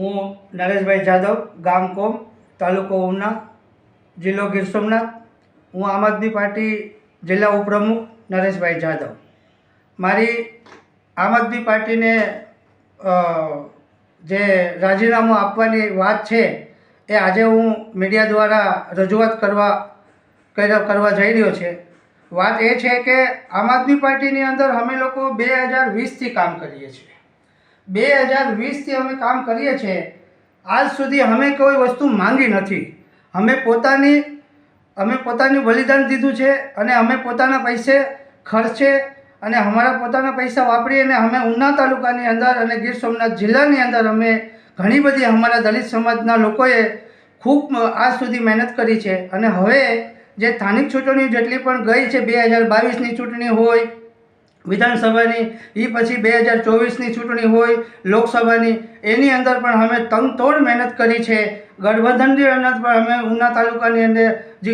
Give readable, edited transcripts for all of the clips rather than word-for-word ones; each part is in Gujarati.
હું નરેશભાઈ જાદવ, ગામ કોમ, તાલુકો ઉના, જિલ્લો ગીર સોમનાથ. હું આમ આદમી પાર્ટી જિલ્લા ઉપપ્રમુખ નરેશભાઈ જાદવ. મારી આમ આદમી પાર્ટીને જે રાજીનામું આપવાની વાત છે એ આજે હું મીડિયા દ્વારા રજૂઆત કરવા જઈ રહ્યો છે. વાત એ છે કે આમ આદમી પાર્ટીની અંદર અમે લોકો 2020થી કામ કરીએ છીએ. 2020થી અમે કામ કરીએ છીએ. આજ સુધી અમે કોઈ વસ્તુ માંગી નથી. અમે પોતાનું બલિદાન દીધું છે અને અમે પોતાના પૈસે ખર્ચે અને અમારા પોતાના પૈસા વાપરીને અમે ઉના તાલુકાની અંદર અને ગીર સોમનાથ જિલ્લાની અંદર અમે ઘણી બધી અમારા દલિત સમાજના લોકોએ ખૂબ આજ સુધી મહેનત કરી છે. અને હવે જે સ્થાનિક ચૂંટણીઓ જેટલી પણ ગઈ છે, 2022ની ચૂંટણી હોય વિધાનસભાની, એ પછી 2024ની ચૂંટણી હોય લોકસભાની, એની અંદર પણ અમે તનતોડ મહેનત કરી છે. ગઠબંધનની અંદર પણ અમે ઉના તાલુકાની અંદર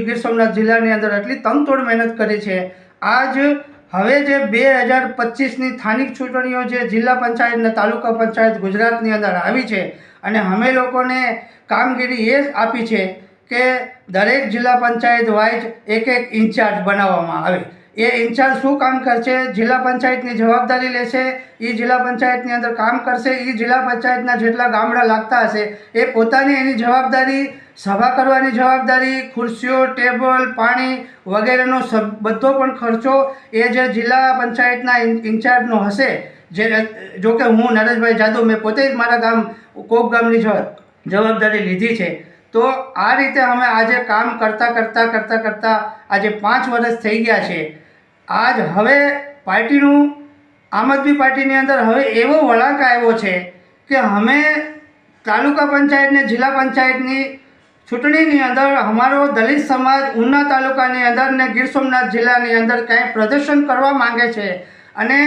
ગીર સોમનાથ જિલ્લાની અંદર એટલી તનતોડ મહેનત કરી છે. આજ હવે જે 2025ની સ્થાનિક ચૂંટણીઓ જે જિલ્લા પંચાયત અને તાલુકા પંચાયત ગુજરાતની અંદર આવી છે અને અમે લોકોને કામગીરી એ આપી છે કે દરેક જિલ્લા પંચાયત વાઇઝ એક ઇન્ચાર્જ બનાવવામાં આવે. એ ઇન્ચાર્જ શું કામ કરશે? જિલ્લા પંચાયતની જવાબદારી લેશે, એ જિલ્લા પંચાયતની અંદર કામ કરશે. એ જિલ્લા પંચાયતના જેટલા ગામડા લાગતા હશે એ પોતાની એની જવાબદારી, સભા કરવાની જવાબદારી, ખુરશીઓ, ટેબલ, પાણી વગેરેનો બધો પણ ખર્ચો એ જે જિલ્લા પંચાયતના ઇન્ચાર્જનો હશે. જો કે હું નરેશભાઈ જાદવ મેં પોતે જ મારા ગામ કોપ ગામની જવાબદારી લીધી છે. તો આ રીતે અમે આજે કામ કરતાં આજે 5 વર્ષ થઈ ગયા છે. આજ હવે પાર્ટીનું આમ આદમી પાર્ટીની અંદર હવે એવો વળાંક આવ્યો છે કે અમે તાલુકા પંચાયત ને જિલ્લા પંચાયતની ચૂંટણીની અંદર અમારો દલિત સમાજ ઉના તાલુકાની અંદર ને ગીર સોમનાથ જિલ્લાની અંદર કંઈક પ્રદર્શન કરવા માંગે છે અને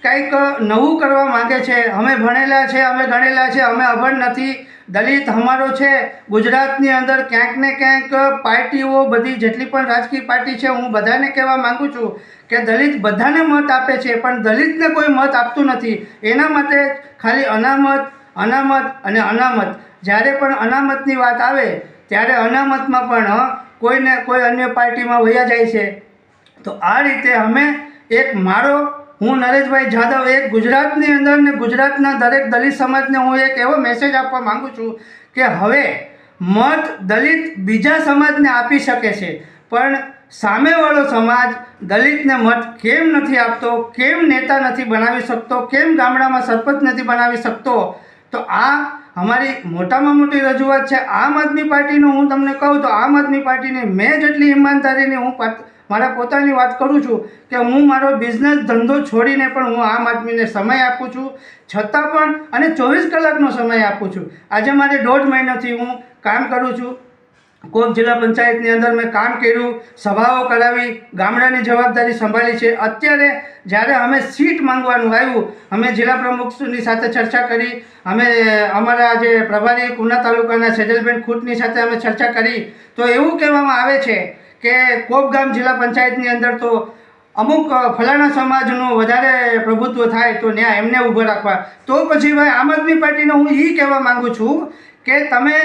કંઈક નવું કરવા માંગે છે. અમે ભણેલા છે, અમે ગણેલા છે, અમે અભણ નથી. દલિત અમારો છે. ગુજરાતની અંદર ક્યાંક ને ક્યાંક પાર્ટીઓ બધી જેટલી પણ રાજકીય પાર્ટી છે, હું બધાને કહેવા માગું છું કે દલિત બધાને મત આપે છે પણ દલિતને કોઈ મત આપતું નથી. એના માટે ખાલી અનામત અને અનામત. જ્યારે પણ અનામતની વાત આવે ત્યારે અનામતમાં પણ કોઈને કોઈ અન્ય પાર્ટીમાં વયા જાય છે. તો આ રીતે અમે હું નરેશભાઈ જાદવ એક ગુજરાતની અંદર ને ગુજરાતના દરેક દલિત સમાજને હું એક એવો મેસેજ આપવા માગું છું કે હવે મત દલિત બીજા સમાજને આપી શકે છે પણ સામેવાળો સમાજ દલિતને મત કેમ નથી આપતો, કેમ નેતા નથી બનાવી શકતો, કેમ ગામડામાં સરપંચ નથી બનાવી શકતો? તો આ અમારી મોટામાં મોટી રજૂઆત છે. આમ આદમી પાર્ટીનું હું તમને કહું તો આમ આદમી પાર્ટીની મેં જેટલી ઈમાનદારીની હું મારા પોતાની વાત કરું છું કે હું મારો બિઝનેસ ધંધો છોડીને પણ હું આમ આદમીને સમય આપું છું, છતાં પણ અને 24 કલાકનો સમય આપું છું. આજે મારે 1.5 મહિનાથી હું કામ કરું છું. કોપ જિલ્લા પંચાયતની અંદર મેં કામ કર્યું, સભાઓ કરાવી, ગામડાની જવાબદારી સંભાળી છે. અત્યારે જ્યારે અમે સીટ માંગવાનું આવ્યું, અમે જિલ્લા પ્રમુખની સાથે ચર્ચા કરી, અમે અમારા જે પ્રભારી ઉના તાલુકાના સેજલબેન ખૂટની સાથે અમે ચર્ચા કરી. તો એવું કહેવામાં આવે છે કે કોપ ગામ જિલ્લા પંચાયતની અંદર તો અમુક ફલાણા સમાજનું વધારે પ્રભુત્વ થાય તો ત્યાં એમને ઊભો રાખવા. તો પછી ભાઈ આમ આદમી પાર્ટીને હું એ કહેવા માગું છું કે તમે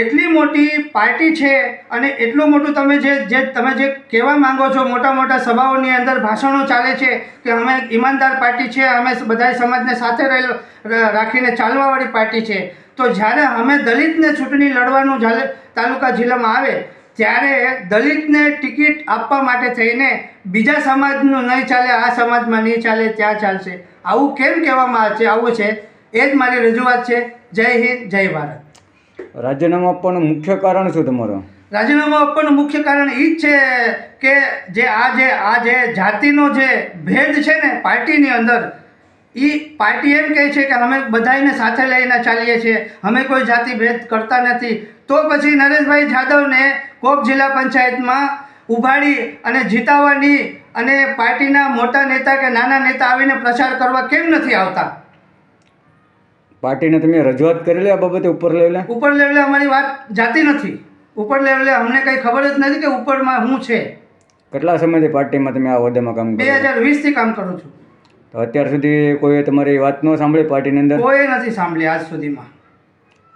એટલી મોટી પાર્ટી છે અને એટલું મોટું તમે જે કહેવા માંગો છો, મોટા સભાઓની અંદર ભાષણો ચાલે છે કે અમે ઈમાનદાર પાર્ટી છે, અમે બધા સમાજને સાથે રાખીને ચાલવાવાળી પાર્ટી છે. તો જ્યારે અમે દલિતને ચૂંટણી લડવાનું તાલુકા જિલ્લામાં આવે ત્યારે દલિતને ટિકિટ આપવા માટે થઈને બીજા સમાજનું નહીં ચાલે, આ સમાજમાં નહીં ચાલે, ત્યાં ચાલશે. આવું કેમ કહેવામાં આવે છે? આવું છે એ જ મારી રજૂઆત છે. જય હિન્દ, જય ભારત. રાજીનામું આપવાનું મુખ્ય કારણ શું તમારું? રાજીનામું આપવાનું મુખ્ય કારણ એ જ છે કે આ જે જાતિનો જે ભેદ છે ને પાર્ટીની અંદર, એ પાર્ટી એમ કહે છે કે અમે બધાને સાથે લઈને ચાલીએ છીએ, અમે કોઈ જાતિ ભેદ કરતા નથી. તો પછી નરેશભાઈ જાદવને કોપ જિલ્લા પંચાયતમાં ઉભાડી અને જીતાવવાની અને પાર્ટીના મોટા નેતા કે નાના નેતા આવીને પ્રચાર કરવા કેમ નથી આવતા? પાર્ટીને તમે રજૂઆત કરેલી આ બાબતે ઉપર લેવલે અમારી વાત જાતી નથી. ઉપર લેવલે અમને કંઈ ખબર જ નથી કે ઉપરમાં શું છે. કેટલા સમયથી પાર્ટીમાં તમે આ હોદ્દામાં કામ કરો? 2020થી કામ કરું છું. તો અત્યાર સુધી કોઈ તમારી વાત ન સાંભળી પાર્ટીની અંદર? કોઈ નથી સાંભળી આજ સુધીમાં.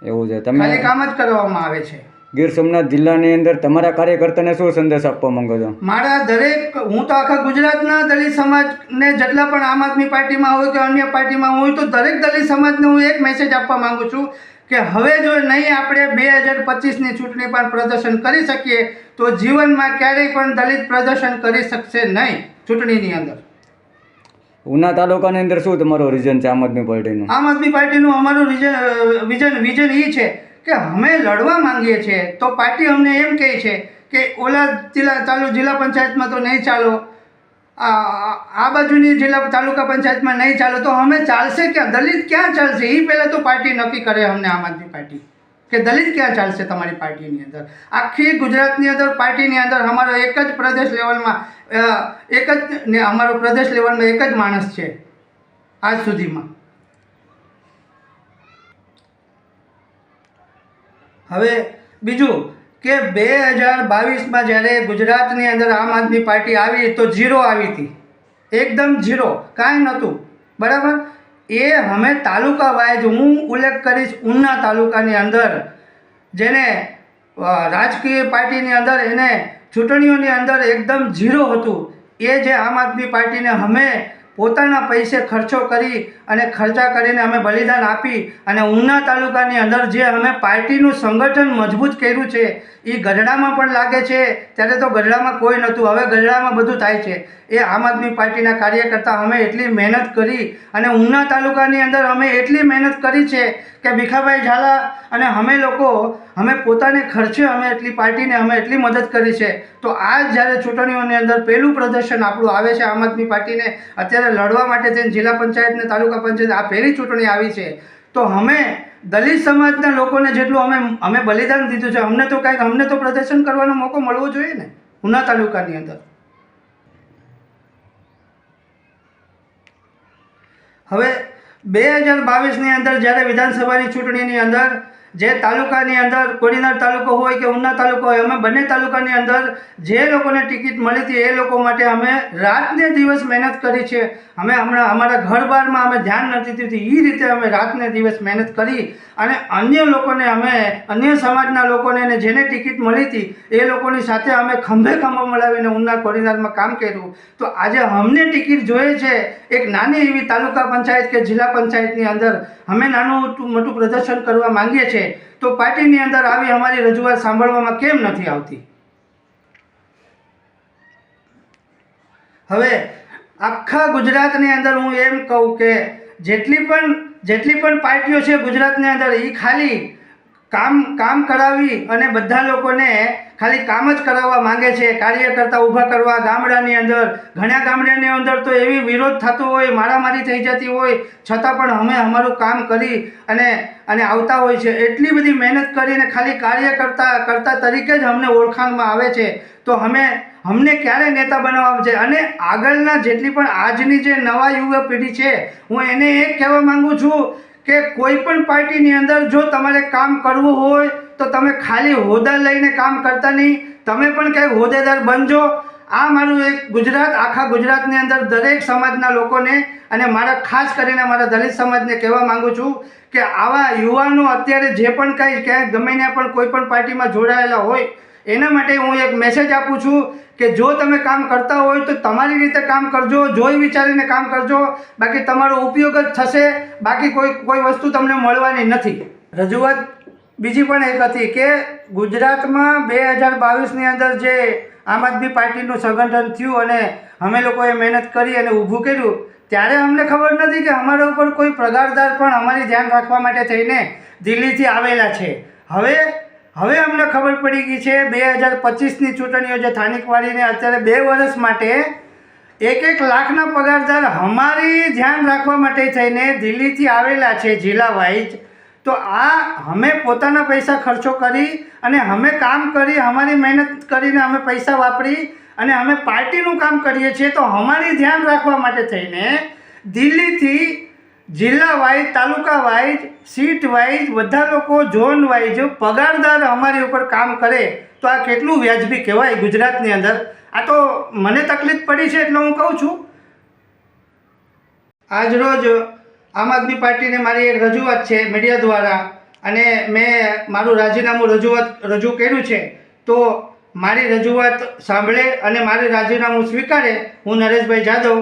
એવું છે. ખાલી તમે કામ જ કરવામાં આવે છે. ગીર સોમનાથ જિલ્લાની અંદર તમારા કાર્યકર્તાને શું સંદેશ આપવા માંગો છો? મારા દરેક, હું તો આખા ગુજરાતના દલિત સમાજને જેટલા પણ આમ આદમી પાર્ટીમાં હોય કે અન્ય પાર્ટીમાં હોય તો દરેક દલિત સમાજને હું એક મેસેજ આપવા માંગુ છું કે હવે જો નહીં આપણે 2025ની ચૂંટણી પણ પ્રદર્શન કરી શકીએ તો જીવનમાં ક્યારેય પણ દલિત પ્રદર્શન કરી શકશે નહીં ચૂંટણીની અંદર. ઉના તાલુકાની અંદર શું તમારો રીઝન છે આમ આદમી પાર્ટીનું? આમ આદમી પાર્ટીનું અમારું વિઝન એ છે કે અમે લડવા માંગીએ છીએ તો પાર્ટી અમને એમ કહે છે કે ઓલા જિલ્લા પંચાયતમાં તો નહીં ચાલો, આ બાજુની તાલુકા પંચાયતમાં નહીં ચાલો, તો અમે ચાલશે ક્યાં? દલિત ક્યાં ચાલશે? એ પહેલાં તો પાર્ટી નક્કી કરે અમને આમ આદમી પાર્ટી કે દલિત ક્યાં ચાલશે તમારી પાર્ટીની અંદર. આખી ગુજરાતની અંદર પાર્ટીની અંદર અમારો એક જ પ્રદેશ લેવલમાં એક જ માણસ છે આજ સુધીમાં. હવે બીજું કે 2022માં જ્યારે ગુજરાતની અંદર આમ આદમી પાર્ટી આવી તો 0 આવી હતી, એકદમ 0, કાંઈ નહોતું, બરાબર. એ અમે તાલુકા વાઇઝ હું ઉલ્લેખ કરીશ, ઉના તાલુકાની અંદર જેને રાજકીય પાર્ટીની અંદર એને ચૂંટણીઓની અંદર એકદમ 0 હતું, એ જે આમ આદમી પાર્ટીને અમે પોતાના પૈસે ખર્ચો કરી અને ખર્ચા કરીને અમે બલિદાન આપી અને ઉના તાલુકાની અંદર જે અમે પાર્ટીનું સંગઠન મજબૂત કર્યું છે એ ગઢડામાં પણ લાગે છે. ત્યારે તો ગઢડામાં કોઈ નહોતું, હવે ગઢડામાં બધું થાય છે. એ આમ આદમી પાર્ટીના કાર્યકર્તા અમે એટલી મહેનત કરી અને ઉના તાલુકાની અંદર અમે એટલી મહેનત કરી છે કે ભીખાભાઈ ઝાલા અને અમે પોતાને ખર્ચે અમે એટલી પાર્ટીને અમે એટલી મદદ કરી છે. તો આ જ્યારે ચૂંટણીઓની અંદર પહેલું પ્રદર્શન આપણું આવે છે આમ આદમી પાર્ટીને અત્યારે લડવા માટે થઈને જિલ્લા પંચાયત ને તાલુકા પંચાયત આ પહેલી ચૂંટણી આવી છે તો અમે દલિત સમાજના લોકોને જેટલું અમે બલિદાન દીધું છે અમને તો પ્રદર્શન કરવાનો મોકો મળવો જોઈએ ને ઉના તાલુકાની અંદર. હવે 2022ની અંદર જ્યારે વિધાનસભાની ચૂંટણીની અંદર જે તાલુકાની અંદર કોડીનાર તાલુકો હોય કે ઉના તાલુકો હોય, અમે બંને તાલુકાની અંદર જે લોકોને ટિકિટ મળી હતી એ લોકો માટે અમે રાતને દિવસ મહેનત કરી છે. અમે હમણાં અમારા ઘર બારમાં અમે ધ્યાન નથી દીધું, એ રીતે અમે રાતને દિવસ મહેનત કરી અને અન્ય સમાજના લોકોને જેને ટિકિટ મળી હતી એ લોકોની સાથે અમે ખંભો મળાવીને ઉના કોડીનારમાં કામ કર્યું. તો આજે અમને ટિકિટ જોઈએ છે એક નાની એવી તાલુકા પંચાયત કે જિલ્લા પંચાયતની અંદર અમે નાનું મોટું પ્રદર્શન કરવા માંગીએ છીએ તો પાર્ટીની અંદર આવી અમારી રજૂઆત સાંભળવામાં કેમ નથી આવતી? હવે આખા ગુજરાતની અંદર હું એમ કહું કે જેટલી પણ પાર્ટીઓ છે ગુજરાતની અંદર એ ખાલી કામ કરાવી અને બધા લોકોને ખાલી કામ જ કરાવવા માંગે છે, કાર્યકર્તા ઊભા કરવા. ઘણા ગામડાની અંદર તો એવી વિરોધ થતો હોય, મારામારી થઈ જતી હોય, છતાં પણ અમે અમારું કામ કરી અને આવતા હોય છે. એટલી બધી મહેનત કરીને ખાલી કાર્યકર્તા તરીકે જ અમને ઓળખાણમાં આવે છે. તો અમને ક્યારે નેતા બનાવવા છે? અને આગળના જેટલી પણ આજની જે નવા યુવા પેઢી છે હું એને એક કહેવા માંગુ છું કે કોઈ પણ પાર્ટીની અંદર જો તમારે કામ કરવું હોય તો તમે ખાલી હોદ્દા લઈને કામ કરતા નહીં, તમે પણ કંઈક હોદ્દેદાર બનજો. આ મારું આખા ગુજરાતની અંદર દરેક સમાજના લોકોને અને ખાસ કરીને મારા દલિત સમાજને કહેવા માંગુ છું કે આવા યુવાનો અત્યારે જે પણ કંઈ ક્યાંય ગમે ત્યાં પણ કોઈ પણ પાર્ટીમાં જોડાયેલા હોય એના માટે હું એક મેસેજ આપું છું કે જો તમે કામ કરતા હોય તો તમારી રીતે કામ કરજો, જોઈ વિચારીને કામ કરજો, બાકી તમારો ઉપયોગ જ થશે, બાકી કોઈ વસ્તુ તમને મળવાની નથી. રજૂઆત બીજી પણ એક હતી કે ગુજરાતમાં 2022ની અંદર જે આમ આદમી પાર્ટીનું સંગઠન થયું અને અમે લોકોએ મહેનત કરી અને ઊભું કર્યું ત્યારે અમને ખબર નથી કે અમારા ઉપર કોઈ પગારદાર પણ અમારી ધ્યાન રાખવા માટે થઈને દિલ્હીથી આવેલા છે. હવે અમને ખબર પડી ગઈ છે 2025ની ચૂંટણીઓ જે સ્થાનિકવાળીને અત્યારે 2 વર્ષ માટે 1 લાખના પગારદાર અમારી ધ્યાન રાખવા માટે થઈને દિલ્હીથી આવેલા છે જિલ્લા વાઇઝ. તો અમે પોતાના પૈસા ખર્ચો કરી અને અમે કામ કરી, અમારી મહેનત કરીને અમે પૈસા વાપરી અને અમે પાર્ટીનું કામ કરીએ છીએ. તો અમારી ધ્યાન રાખવા માટે થઈને દિલ્હીથી જિલ્લા વાઇઝ, તાલુકા વાઇઝ, સીટ વાઇઝ બધા લોકો ઝોન વાઇઝ પગારદાર અમારી ઉપર કામ કરે તો આ કેટલું વ્યાજબી કહેવાય ગુજરાતની અંદર? આ તો મને તકલીફ પડી છે એટલે હું કહું છું. આજરોજ આમ આદમી પાર્ટીને મારી એક રજૂઆત છે મીડિયા દ્વારા અને મેં મારું રાજીનામું રજૂ કર્યું છે, તો મારી રજૂઆત સાંભળે અને મારું રાજીનામું સ્વીકારે. હું નરેશભાઈ જાદવ,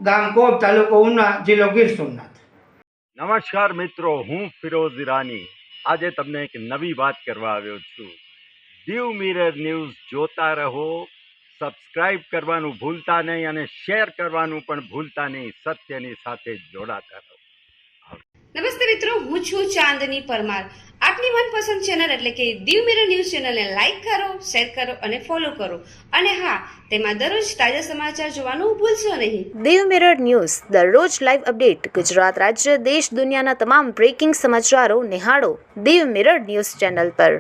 ગામ કોપ, તાલુકો ઉના, જિલ્લો ગીર સોમનાથ. નમસ્કાર મિત્રો, હું ફિરોઝ ઈરાની આજે તમને એક નવી વાત કરવા આવ્યો છું. દીવ મિરર ન્યૂઝ જોતા રહો, સબસ્ક્રાઇબ કરવાનું ભૂલતા નહીં અને શેર કરવાનું પણ ભૂલતા નહીં. સત્યની સાથે જોડાતા રહો. નમસ્તે મિત્રો, હું છું ચાંદની પરમાર. આપની મનપસંદ ચેનલ એટલે કે દીવ મિરર ન્યૂઝ ચેનલને લાઈક કરો, શેર કરો અને ફોલો કરો. અને હા, તેમાં દરરોજ તાજા સમાચાર જોવાનું ભૂલશો નહીં. દીવ મિરર ન્યૂઝ દરરોજ લાઈવ અપડેટ ગુજરાત રાજ્ય, દેશ, દુનિયાના તમામ બ્રેકિંગ સમાચારો નિહાળો દીવ મિરર ન્યૂઝ ચેનલ પર.